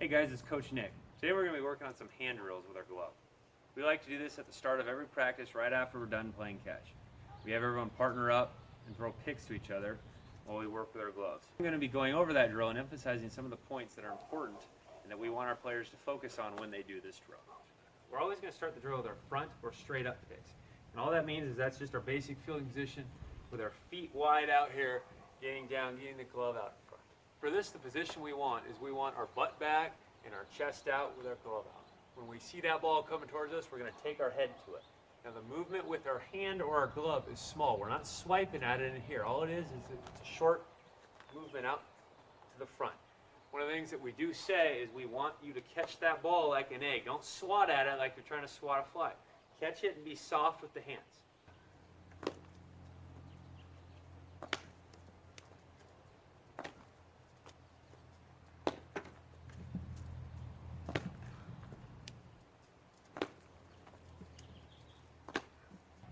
Hey guys, it's Coach Nick. Today we're going to be working on some hand drills with our glove. We like to do this at the start of every practice right after we're done playing catch. We have everyone partner up and throw picks to each other while we work with our gloves. I'm going to be going over that drill and emphasizing some of the points that are important and that we want our players to focus on when they do this drill. We're always going to start the drill with our front or straight up picks. And all that means is that's just our basic fielding position with our feet wide out here, getting down, getting the glove out in front. For this, the position we want is we want our butt back and our chest out with our glove out. When we see that ball coming towards us, we're going to take our head to it. Now the movement with our hand or our glove is small. We're not swiping at it in here. All it is it's a short movement out to the front. One of the things that we do say is we want you to catch that ball like an egg. Don't swat at it like you're trying to swat a fly. Catch it and be soft with the hands.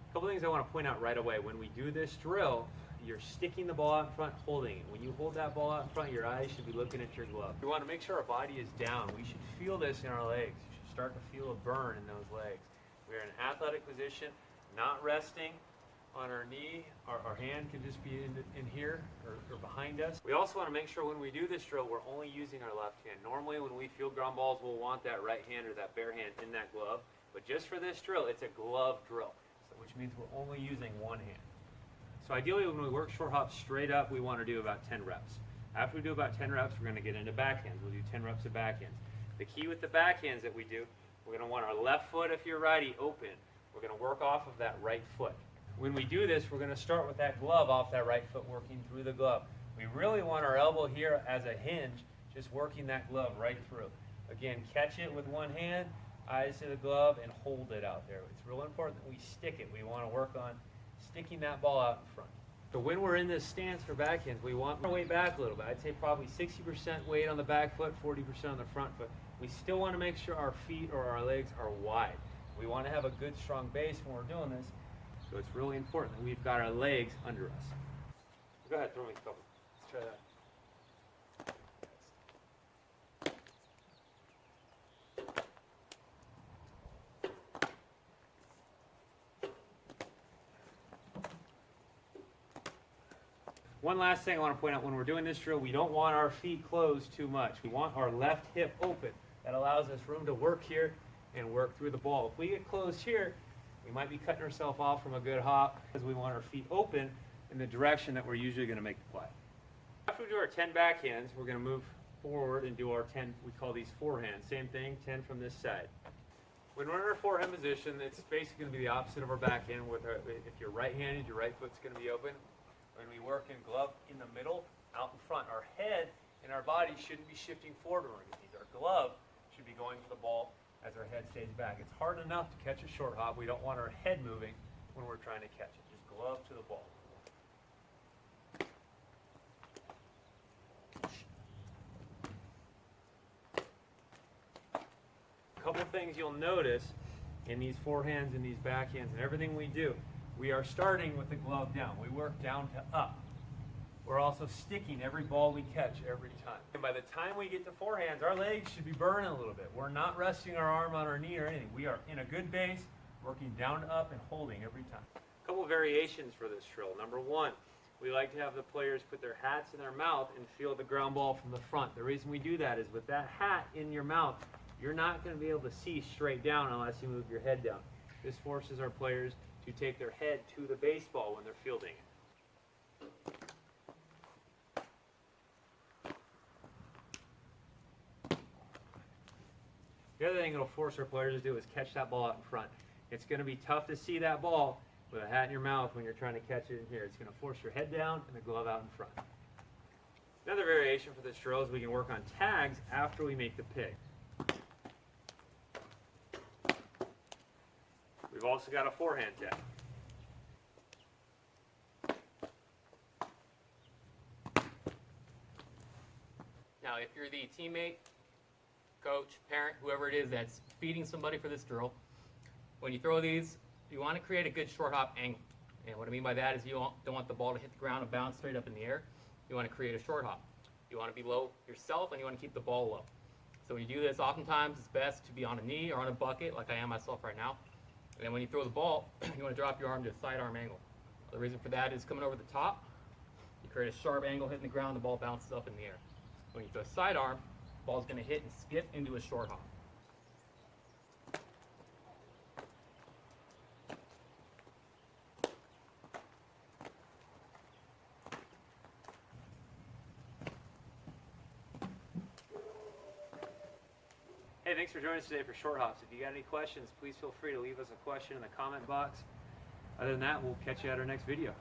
A couple things I want to point out right away. When we do this drill, you're sticking the ball out in front, holding it. When you hold that ball out in front, your eyes should be looking at your glove. We want to make sure our body is down. We should feel this in our legs. You should start to feel a burn in those legs. We're in an athletic position, not resting on our knee. Our hand can just be in here or behind us. We also want to make sure when we do this drill, we're only using our left hand. Normally when we field ground balls, we'll want that right hand or that bare hand in that glove. But just for this drill, it's a glove drill, which means we're only using one hand. So ideally when we work short hops straight up, we want to do about 10 reps. After we do about 10 reps, we're going to get into backhands. We'll do 10 reps of backhands. The key with the backhands that we do, we're going to want our left foot, if you're righty, open. We're going to work off of that right foot. When we do this, we're going to start with that glove off that right foot, working through the glove. We really want our elbow here as a hinge, just working that glove right through. Again, catch it with one hand, eyes to the glove, and hold it out there. It's real important that we stick it. We want to work on sticking that ball out in front. So when we're in this stance for backhands, we want our weight back a little bit. I'd say probably 60% weight on the back foot, 40% on the front foot. We still want to make sure our feet or our legs are wide. We want to have a good strong base when we're doing this. So it's really important that we've got our legs under us. Go ahead, throw me a couple. Let's try that. One last thing I want to point out, when we're doing this drill, we don't want our feet closed too much. We want our left hip open. That allows us room to work here and work through the ball. If we get closed here, we might be cutting ourselves off from a good hop because we want our feet open in the direction that we're usually going to make the play. After we do our 10 backhands, we're going to move forward and do our 10, we call these forehands. Same thing, 10 from this side. When we're in our forehand position, it's basically going to be the opposite of our backhand. If you're right-handed, your right foot's going to be open. When we work in glove in the middle, out in front, our head and our body shouldn't be shifting forward when we're going to use our glove. Should be going for the ball as our head stays back. It's hard enough to catch a short hop. We don't want our head moving when we're trying to catch it. Just glove to the ball. A couple things you'll notice in these forehands and these backhands and everything we do. We are starting with the glove down. We work down to up. We're also sticking every ball we catch every time. And by the time we get to forehands, our legs should be burning a little bit. We're not resting our arm on our knee or anything. We are in a good base, working down to up and holding every time. A couple variations for this drill. Number one, we like to have the players put their hats in their mouth and feel the ground ball from the front. The reason we do that is with that hat in your mouth, you're not going to be able to see straight down unless you move your head down. This forces our players to take their head to the baseball when they're fielding it. The other thing it'll force our players to do is catch that ball out in front. It's going to be tough to see that ball with a hat in your mouth when you're trying to catch it in here. It's going to force your head down and the glove out in front. Another variation for this drill is we can work on tags after we make the pick. We've also got a forehand tag. Now, if you're the teammate, coach, parent, whoever it is that's feeding somebody for this drill, when you throw these, you want to create a good short hop angle. And what I mean by that is you don't want the ball to hit the ground and bounce straight up in the air. You want to create a short hop. You want to be low yourself and you want to keep the ball low. So when you do this, oftentimes it's best to be on a knee or on a bucket, like I am myself right now. And then when you throw the ball, you want to drop your arm to a sidearm angle. The reason for that is coming over the top, you create a sharp angle hitting the ground, the ball bounces up in the air. When you throw a sidearm, the ball's going to hit and skip into a short hop. Hey, thanks for joining us today for Short Hops. If you got any questions, please feel free to leave us a question in the comment box. Other than that, we'll catch you at our next video.